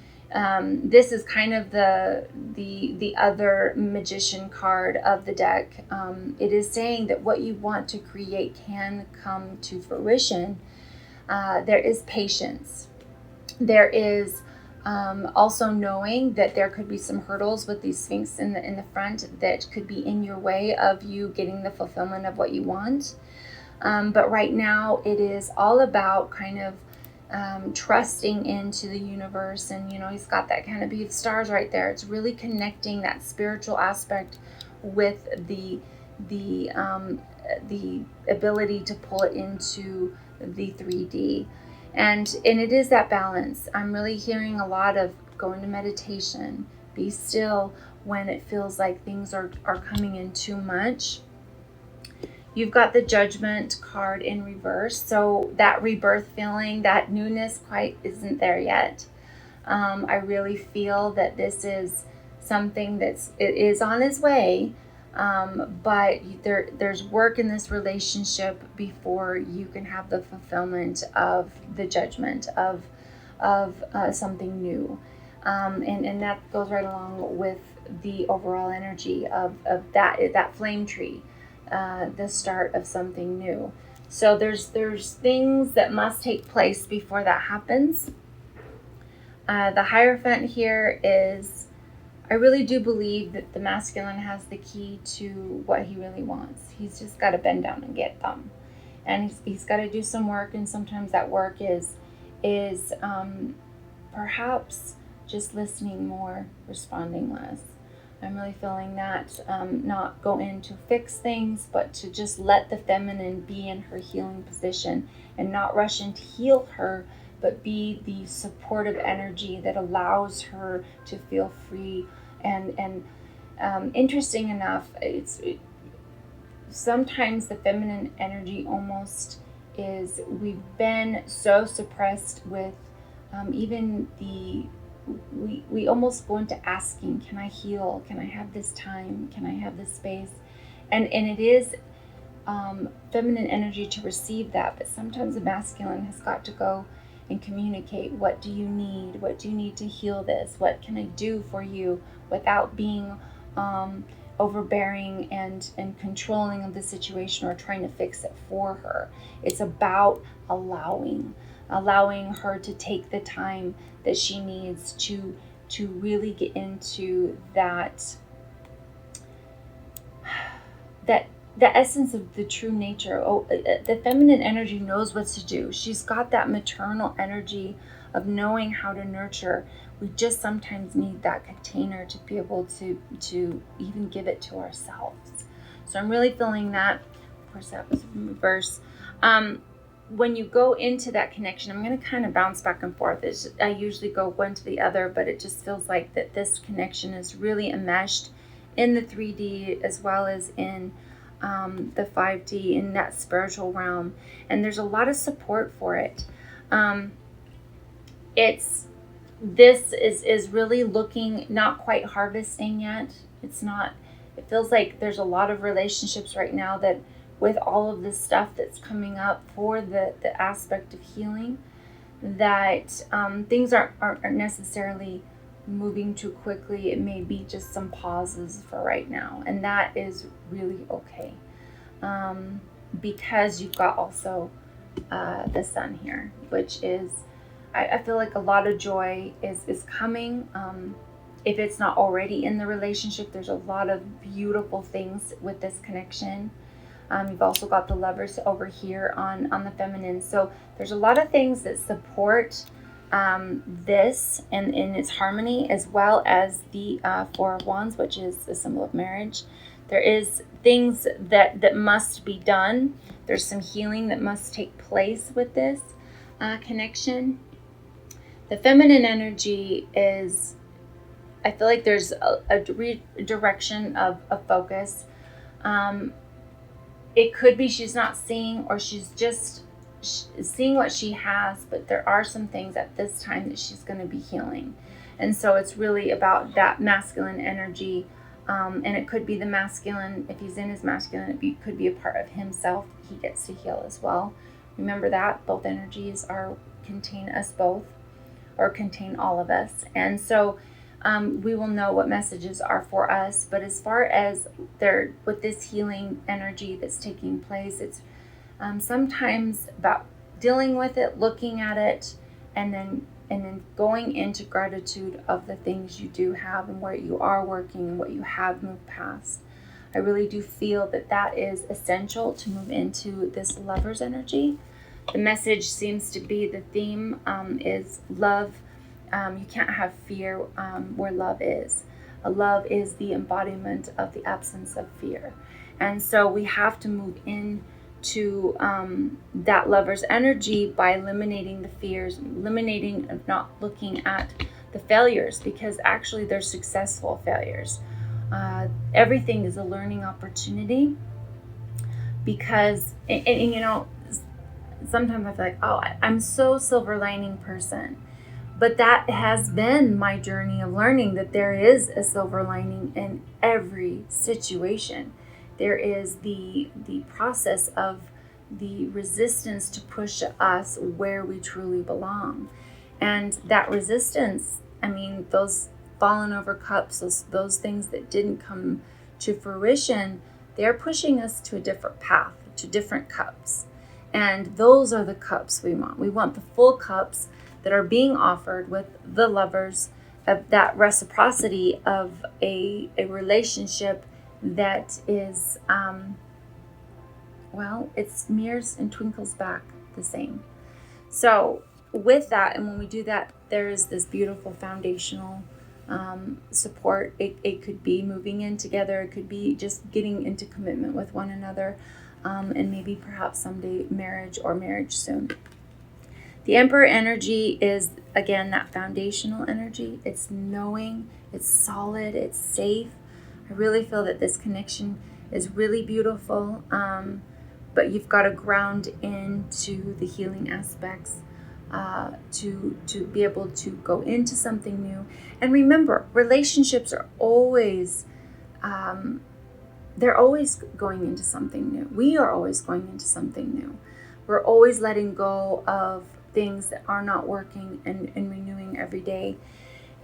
kind of the other magician card of the deck. It is saying that what you want to create can come to fruition. There is patience. There is also knowing that there could be some hurdles with these Sphinx in the front that could be in your way of you getting the fulfillment of what you want. But right now it is all about kind of trusting into the universe. And he's got that canopy of stars right there. It's really connecting that spiritual aspect with the ability to pull it into the 3D. And it is that balance. I'm really hearing a lot of go into meditation, be still when it feels like things are coming in too much. You've got the Judgment card in reverse. So that rebirth feeling, that newness quite isn't there yet. I really feel that this is something it is on its way. But there's work in this relationship before you can have the fulfillment of the judgment of something new. And that goes right along with the overall energy of that flame tree. The start of something new. So there's things that must take place before that happens. The Hierophant here is, I really do believe that the masculine has the key to what he really wants. He's just got to bend down and get them. And he's got to do some work, and sometimes that work is perhaps just listening more, responding less. I'm really feeling that, not go in to fix things, but to just let the feminine be in her healing position and not rush in to heal her, but be the supportive energy that allows her to feel free. And interesting enough, sometimes the feminine energy almost is, we've been so suppressed with even we almost go into asking, can I heal? Can I have this time? Can I have this space? And it is feminine energy to receive that, but sometimes the masculine has got to go and communicate, what do you need? What do you need to heal this? What can I do for you, without being overbearing and controlling of the situation or trying to fix it for her. It's about allowing her to take the time that she needs to really get into that the essence of the true nature. The feminine energy knows what to do. She's got that maternal energy of knowing how to nurture. We just sometimes need that container to be able to even give it to ourselves. So I'm really feeling that. Of course, that was in reverse. When you go into that connection, I'm going to kind of bounce back and forth. I usually go one to the other, but it just feels like that this connection is really enmeshed in the 3D as well as in the 5D, in that spiritual realm. And there's a lot of support for it. This is really looking, not quite harvesting yet. It feels like there's a lot of relationships right now that, with all of this stuff that's coming up for the aspect of healing, that things aren't necessarily moving too quickly. It may be just some pauses for right now, and that is really okay, because you've got also the sun here, which is, I feel like a lot of joy is coming. If it's not already in the relationship, there's a lot of beautiful things with this connection. You've also got the Lovers over here on the feminine. So there's a lot of things that support this and in its harmony, as well as the Four of Wands, which is a symbol of marriage. There is things that must be done. There's some healing that must take place with this connection. The feminine energy is, I feel like there's a redirection of focus. It could be she's not seeing, or she's just seeing what she has, but there are some things at this time that she's going to be healing. And so it's really about that masculine energy. And it could be the masculine, if he's in his masculine, it could be a part of himself he gets to heal as well. Remember that both energies contain us both, or contain all of us. And so we will know what messages are for us. But as far as with this healing energy that's taking place, it's sometimes about dealing with it, looking at it, and then going into gratitude of the things you do have and where you are working and what you have moved past. I really do feel that is essential to move into this Lover's energy. The message seems to be, the theme is love. You can't have fear where love is. Love is the embodiment of the absence of fear. And so we have to move into that Lover's energy by eliminating the fears, eliminating of not looking at the failures, because actually they're successful failures. Everything is a learning opportunity, because, and sometimes I feel like, oh, I'm so silver lining person. But that has been my journey of learning that there is a silver lining in every situation. There is the process of the resistance to push us where we truly belong. And that resistance, those fallen over cups, those things that didn't come to fruition, they're pushing us to a different path, to different cups. And those are the cups we want. We want the full cups that are being offered with the Lovers, of that reciprocity of a relationship that is, it smears and twinkles back the same. So with that, and when we do that, there is this beautiful foundational support. It could be moving in together. It could be just getting into commitment with one another, and maybe perhaps someday marriage, or marriage soon. The Emperor energy is, again, that foundational energy. It's knowing, it's solid, it's safe. I really feel that this connection is really beautiful, but you've got to ground into the healing aspects to be able to go into something new. And remember, relationships are always, they're always going into something new. We are always going into something new. We're always letting go of things that are not working and renewing every day.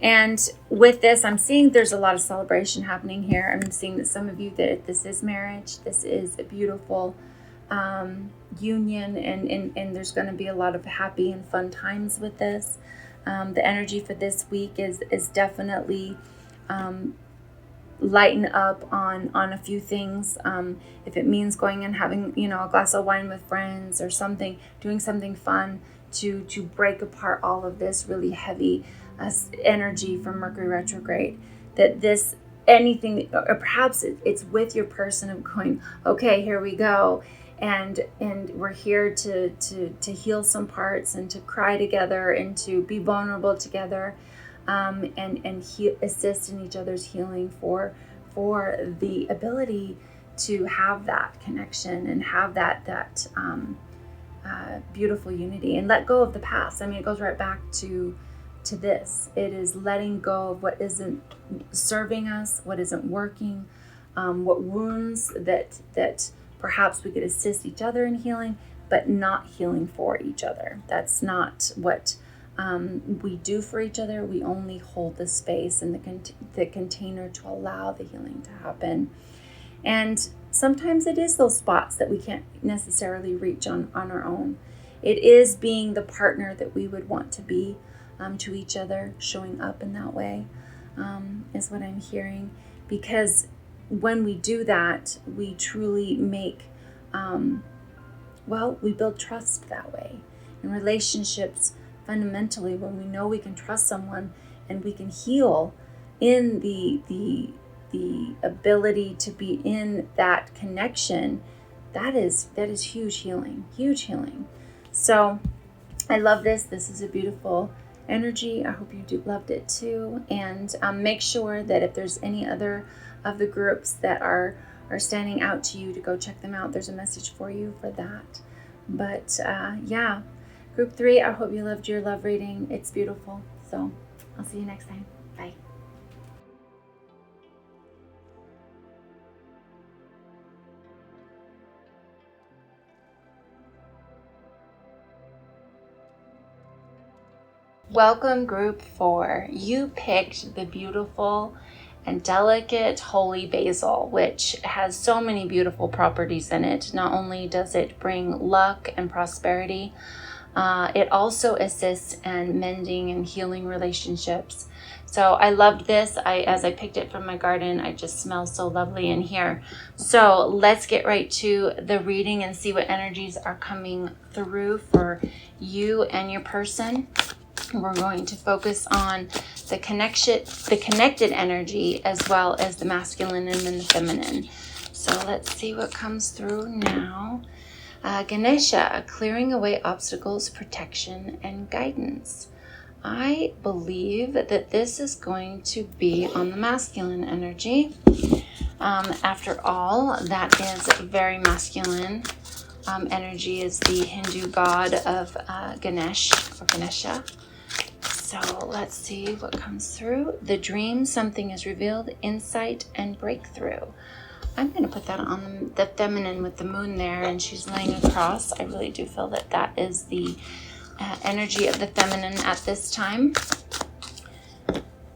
And with this, I'm seeing there's a lot of celebration happening here. I'm seeing that some of you, that this is marriage. This is a beautiful union, and there's going to be a lot of happy and fun times with this. The energy for this week is definitely lighten up on a few things. If it means going and having a glass of wine with friends or something, doing something fun, to break apart all of this really heavy energy from Mercury retrograde. That this anything, or perhaps it's with your person of going, okay, here we go, and we're here to heal some parts and to cry together and to be vulnerable together, and assist in each other's healing for the ability to have that connection and have that beautiful unity and let go of the past. I mean, it goes right back to this. It is letting go of what isn't serving us, what isn't working, what wounds that perhaps we could assist each other in healing, but not healing for each other. That's not what we do for each other. We only hold the space and the container to allow the healing to happen. And sometimes it is those spots that we can't necessarily reach on our own. It is being the partner that we would want to be to each other, showing up in that way, is what I'm hearing. Because when we do that, we truly make, we build trust that way. In relationships, fundamentally, when we know we can trust someone and we can heal in the ability to be in that connection, that is huge healing. So I love this. This is a beautiful energy. I hope you loved it too. And make sure that if there's any other of the groups that are standing out to you, to go check them out. There's a message for you for that. But group 3, I hope you loved your love reading. It's beautiful. So I'll see you next time. Bye. Welcome group 4. You picked the beautiful and delicate holy basil, which has so many beautiful properties in it. Not only does it bring luck and prosperity, it also assists in mending and healing relationships. So I loved this. As I picked it from my garden, it just smells so lovely in here. So let's get right to the reading and see what energies are coming through for you and your person. We're going to focus on the connected energy, as well as the masculine and then the feminine. So let's see what comes through now. Ganesha, clearing away obstacles, protection, and guidance. I believe that this is going to be on the masculine energy. After all, that is very masculine. Energy is the Hindu god of Ganesh or Ganesha. So let's see what comes through. The dream, something is revealed, insight, and breakthrough. I'm going to put that on the feminine with the moon there, and she's laying across. I really do feel that is the energy of the feminine at this time.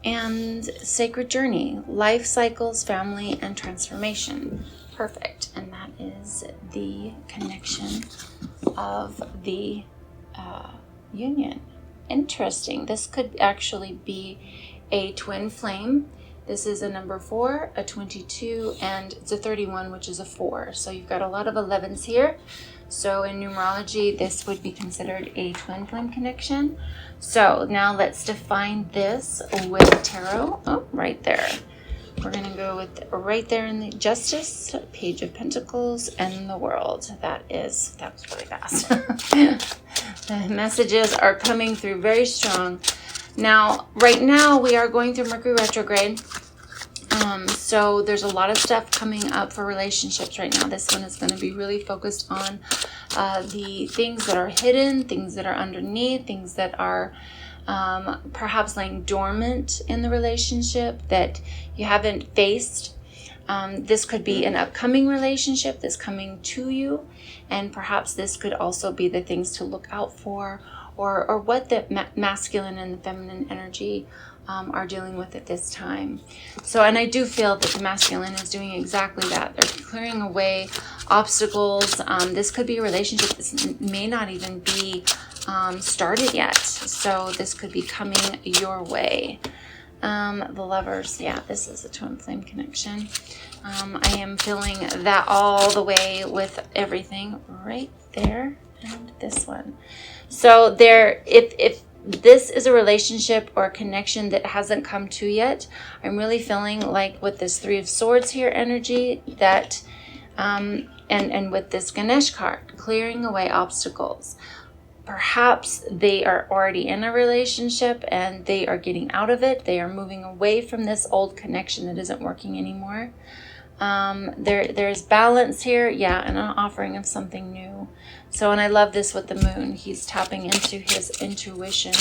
And sacred journey, life cycles, family, and transformation. Perfect. And that is the connection of the union. Interesting. This could actually be a twin flame. This is a number 4, a 22, and it's a 31, which is a 4. So you've got a lot of 11s here. So in numerology, this would be considered a twin flame connection. So now let's define this with tarot. Oh, right there. We're going to go with right there in the Justice, Page of Pentacles, and the World. That was really fast. The messages are coming through very strong. Now, right now, we are going through Mercury retrograde. So there's a lot of stuff coming up for relationships right now. This one is going to be really focused on the things that are hidden, things that are underneath, things that are perhaps laying dormant in the relationship that you haven't faced. This could be an upcoming relationship that's coming to you, and perhaps this could also be the things to look out for, or what the masculine and the feminine energy are dealing with at this time. So, and I do feel that the masculine is doing exactly that. They're clearing away obstacles. This could be a relationship that may not even be started yet. So this could be coming your way. The Lovers, yeah, this is a twin flame connection. I am feeling that all the way with everything right there. and this one. So there, if this is a relationship or a connection that hasn't come to yet, I'm really feeling like with this Three of Swords here energy that, and with this Ganesh card, clearing away obstacles. Perhaps they are already in a relationship and they are getting out of it. They are moving away from this old connection that isn't working anymore. There's balance here, yeah, and an offering of something new. So, and I love this with the moon. He's tapping into his intuition.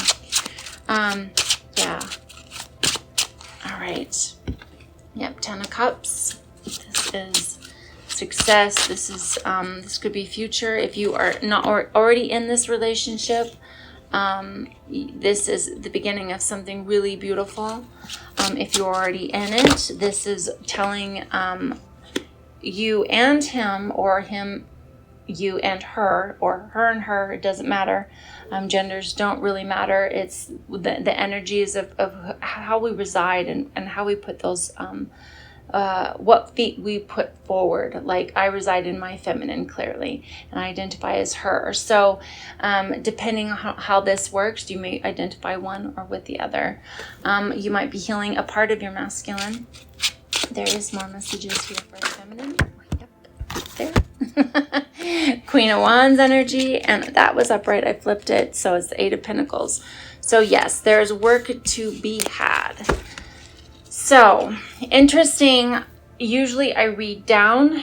Yeah. All right. Yep, 10 of Cups. This is success. This is this could be future. If you are not already in this relationship, this is the beginning of something really beautiful. If you're already in it, this is telling you and him, or him, you and her, or her and her, it doesn't matter. Genders don't really matter. It's the energies of how we reside and how we put those what feet we put forward. Like I reside in my feminine clearly and I identify as her. So depending on how this works, you may identify one or with the other. You might be healing a part of your masculine. There is more messages here for the feminine. Yep, there. Queen of Wands energy, and that was upright. I flipped it, so it's the Eight of Pentacles. So yes, there's work to be had. So, interesting. Usually I read down.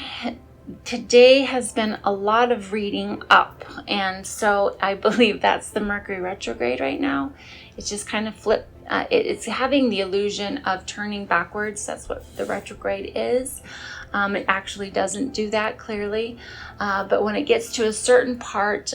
Today has been a lot of reading up. And so I believe that's the Mercury retrograde right now. It's just kind of flipped. It's having the illusion of turning backwards. That's what the retrograde is. It actually doesn't do that clearly. But when it gets to a certain part,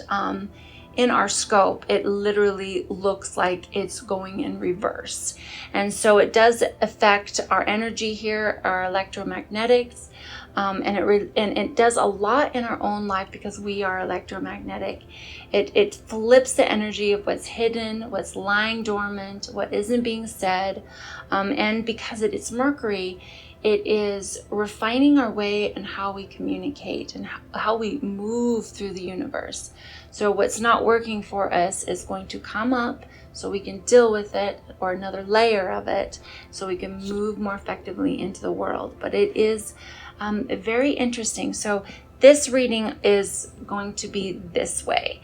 in our scope, it literally looks like it's going in reverse. And so it does affect our energy here, our electromagnetics, and it does a lot in our own life because we are electromagnetic. It flips the energy of what's hidden, what's lying dormant, what isn't being said, and because it's Mercury, it is refining our way and how we communicate and how we move through the universe. So what's not working for us is going to come up so we can deal with it, or another layer of it so we can move more effectively into the world. But it is very interesting. So this reading is going to be this way,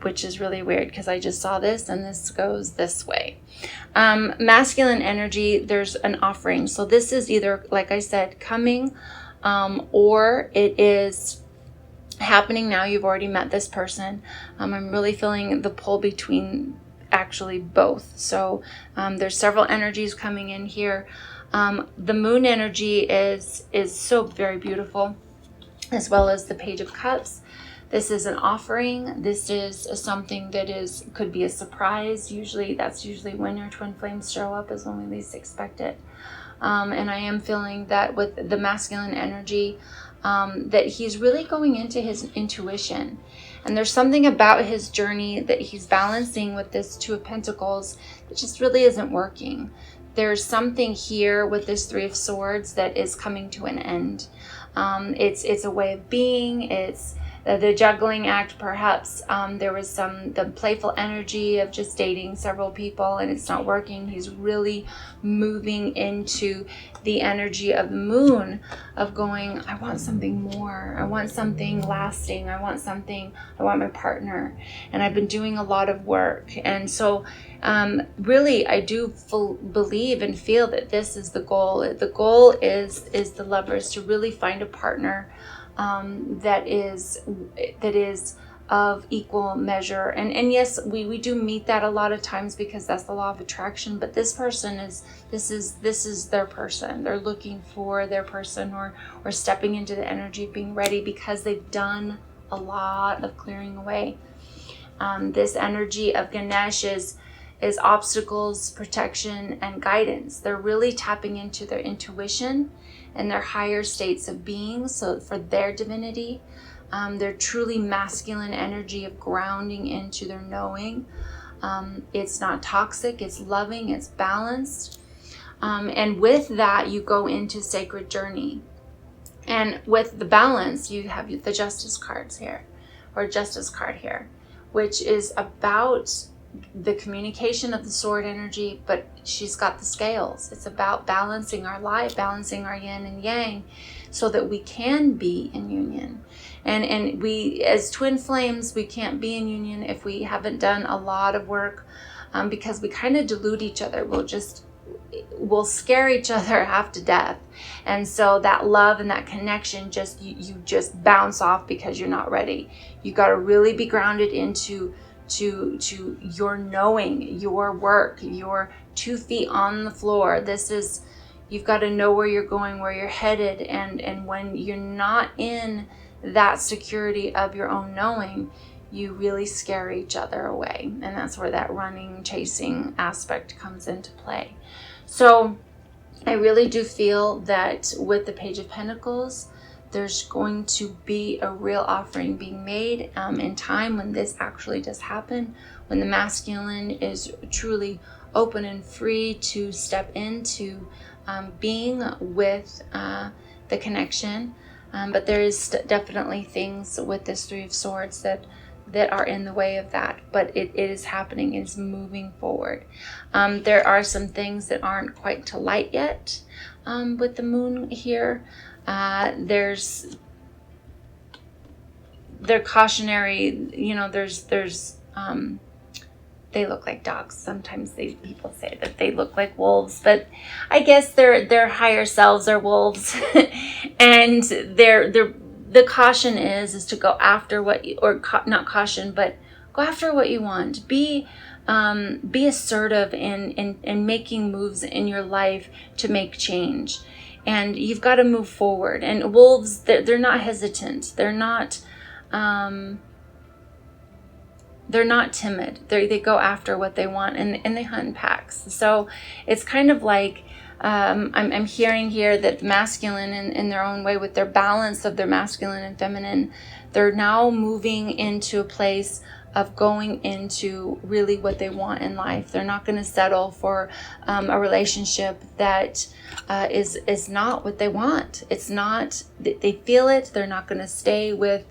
which is really weird because I just saw this and this goes this way. Masculine energy, there's an offering. So this is either, like I said, coming, or it is happening now. You've already met this person. I'm really feeling the pull between actually both. So there's several energies coming in here. The moon energy is so very beautiful, as well as the Page of Cups. This is an offering. This is something that could be a surprise. That's usually when your twin flames show up, is when we least expect it. And I am feeling that with the masculine energy, that he's really going into his intuition. And there's something about his journey that he's balancing with this Two of Pentacles that just really isn't working. There's something here with this Three of Swords that is coming to an end. It's a way of being. It's the juggling act, perhaps. There was the playful energy of just dating several people and it's not working. He's really moving into the energy of the moon, of going, I want something more. I want something lasting. I want my partner. And I've been doing a lot of work. And so really, I do believe and feel that this is the goal. The goal is the lovers to really find a partner that is of equal measure. And yes, we do meet that a lot of times because that's the law of attraction, but this person this is their person. They're looking for their person, or stepping into the energy of being ready because they've done a lot of clearing away. This energy of Ganesh is obstacles, protection, and guidance. They're really tapping into their intuition and their higher states of being, so for their divinity. Their truly masculine energy of grounding into their knowing. It's not toxic, it's loving, it's balanced. And with that, you go into sacred journey. And with the balance, you have the Justice cards here, or Justice card here, which is about the communication of the sword energy, but she's got the scales. It's about balancing our life, balancing our yin and yang, so that we can be in union. And we, as twin flames, we can't be in union if we haven't done a lot of work, because we kind of dilute each other. We'll scare each other half to death. And so that love and that connection, you just bounce off because you're not ready. You got to really be grounded into your knowing, your work, your 2 feet on the floor. You've got to know where you're going, where you're headed. And when you're not in that security of your own knowing, you really scare each other away. And that's where that running, chasing aspect comes into play. So I really do feel that with the Page of Pentacles, there's going to be a real offering being made in time when this actually does happen, when the masculine is truly open and free to step into being with the connection. But there is definitely things with this Three of Swords that are in the way of that, but it is happening. It's moving forward. There are some things that aren't quite to light yet with the moon here. They're cautionary, they look like dogs. Sometimes people say that they look like wolves, but I guess their higher selves are wolves. And the caution is to go after what you, not caution, but go after what you want. Be assertive in making moves in your life to make change. And you've got to move forward. And wolves, they're not hesitant. They're not timid. They go after what they want, and they hunt in packs. So it's kind of like, I'm hearing here that the masculine in their own way, with their balance of their masculine and feminine, they're now moving into a place of going into really what they want in life. They're not going to settle for a relationship that is not what they want. It's not, they feel it. They're not going to stay with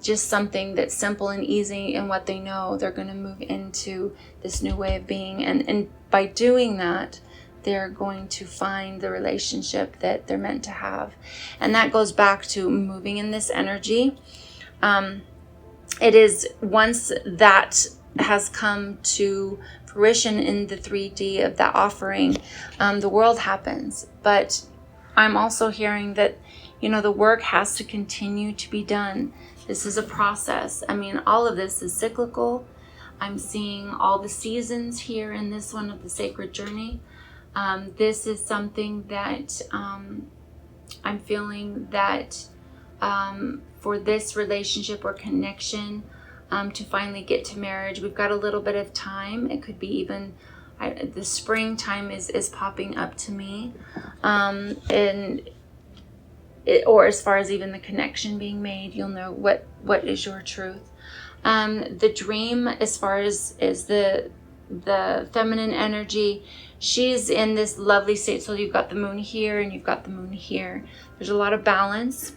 just something that's simple and easy and what they know. They're going to move into this new way of being. And by doing that, they're going to find the relationship that they're meant to have. And that goes back to moving in this energy. It is, once that has come to fruition in the 3D of that offering, the world happens. But I'm also hearing that, the work has to continue to be done. This is a process. I mean, all of this is cyclical. I'm seeing all the seasons here in this one of the sacred journey. This is something that I'm feeling that for this relationship or connection to finally get to marriage, we've got a little bit of time. It could be even the springtime is popping up to me, or as far as even the connection being made, you'll know what is your truth. The dream, as far as the feminine energy, she's in this lovely state. So you've got the moon here and you've got the moon here. There's a lot of balance.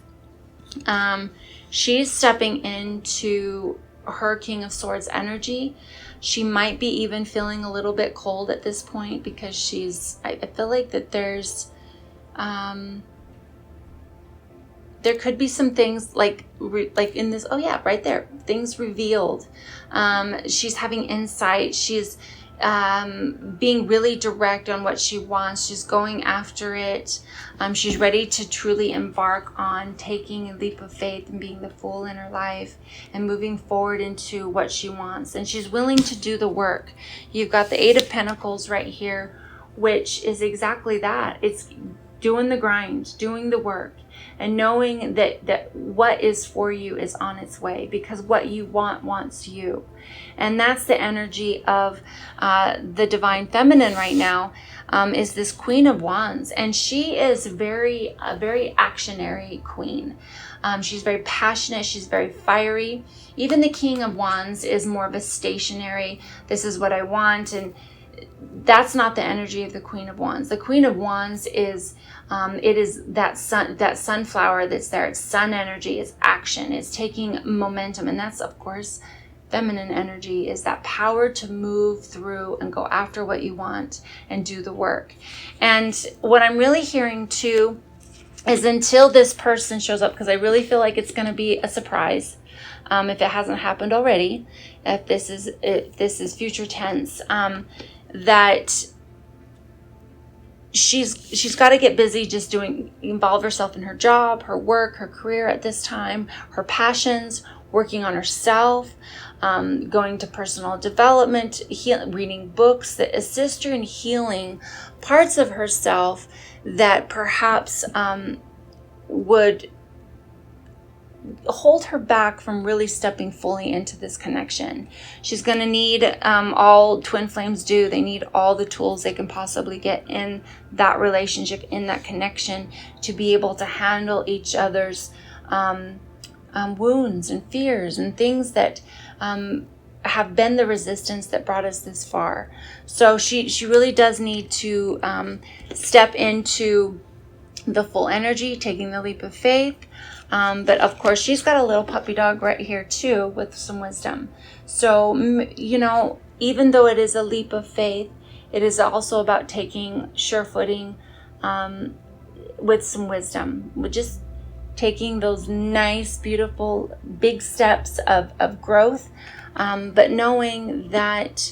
She's stepping into her King of Swords energy. She might be even feeling a little bit cold at this point, because I feel like that there's there could be some things like in this, oh yeah, right there, things revealed. She's having insight. She's being really direct on what she wants. She's going after it. She's ready to truly embark on taking a leap of faith and being the fool in her life and moving forward into what she wants. And she's willing to do the work. You've got the Eight of Pentacles right here, which is exactly that. It's doing the grind, doing the work, and knowing that what is for you is on its way, because what you want wants you. And that's the energy of the divine feminine right now, is this Queen of Wands. And she is a very actionary queen. She's very passionate. She's very fiery. Even the King of Wands is more of a stationary, this is what I want. And that's not the energy of the Queen of Wands. The Queen of Wands is, it is that sunflower that's there. It's sun energy, it's action, it's taking momentum. And that's, of course, feminine energy, is that power to move through and go after what you want and do the work. And what I'm really hearing too is, until this person shows up, because I really feel like it's going to be a surprise, if it hasn't happened already, if this is future tense, that she's got to get busy just involve herself in her job, her work, her career at this time, her passions, working on herself, going to personal development, reading books that assist her in healing parts of herself that perhaps would hold her back from really stepping fully into this connection. She's going to need, all twin flames do, they need all the tools they can possibly get in that relationship, in that connection, to be able to handle each other's wounds and fears and things that have been the resistance that brought us this far. So she really does need to step into the full energy, taking the leap of faith. But of course, she's got a little puppy dog right here too, with some wisdom. So, even though it is a leap of faith, it is also about taking sure footing with some wisdom. With just taking those nice, beautiful, big steps of growth, but knowing that,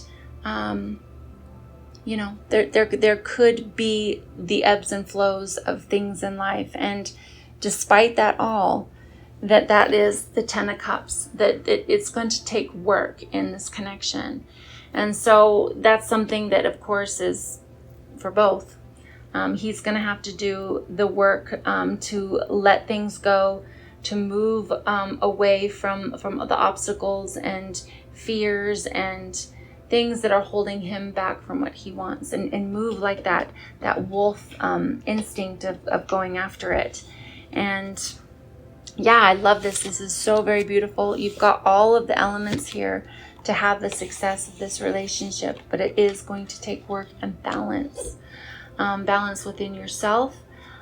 there could be the ebbs and flows of things in life. And despite that all, that is the Ten of Cups, that it's going to take work in this connection. And so that's something that, of course, is for both. He's going to have to do the work to let things go, to move away from the obstacles and fears and things that are holding him back from what he wants, and move like that wolf instinct of going after it. And yeah, I love this. This is so very beautiful. You've got all of the elements here to have the success of this relationship, but it is going to take work and balance. Balance within yourself,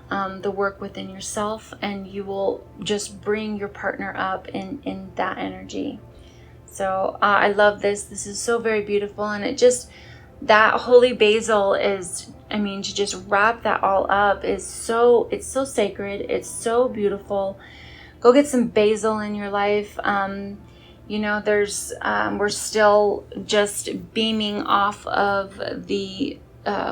the work within yourself, and you will just bring your partner up in that energy. So I love this. This is so very beautiful. And it just, that holy basil is, to just wrap that all up is so, it's so sacred. It's so beautiful. Go get some basil in your life. There's, we're still just beaming off of the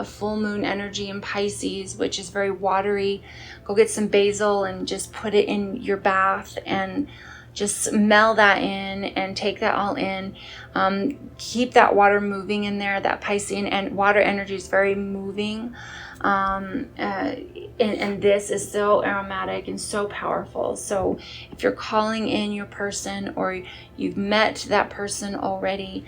full moon energy in Pisces, which is very watery. Go get some basil and just put it in your bath and just smell that in and take that all in. Keep that water moving in there. That Piscean and water energy is very moving. And this is so aromatic and so powerful. So if you're calling in your person, or you've met that person already,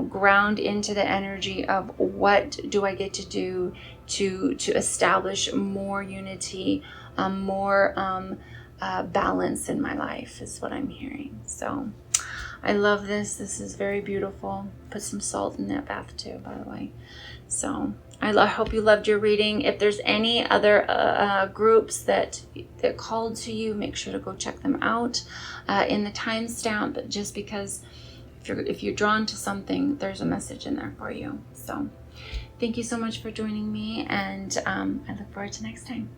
ground into the energy of, what do I get to do to establish more unity, more balance in my life, is what I'm hearing. So I love this. This is very beautiful. Put some salt in that bath too, by the way. So I hope you loved your reading. If there's any other groups that called to you, make sure to go check them out in the timestamp, just because if you're drawn to something, there's a message in there for you. So thank you so much for joining me, and I look forward to next time.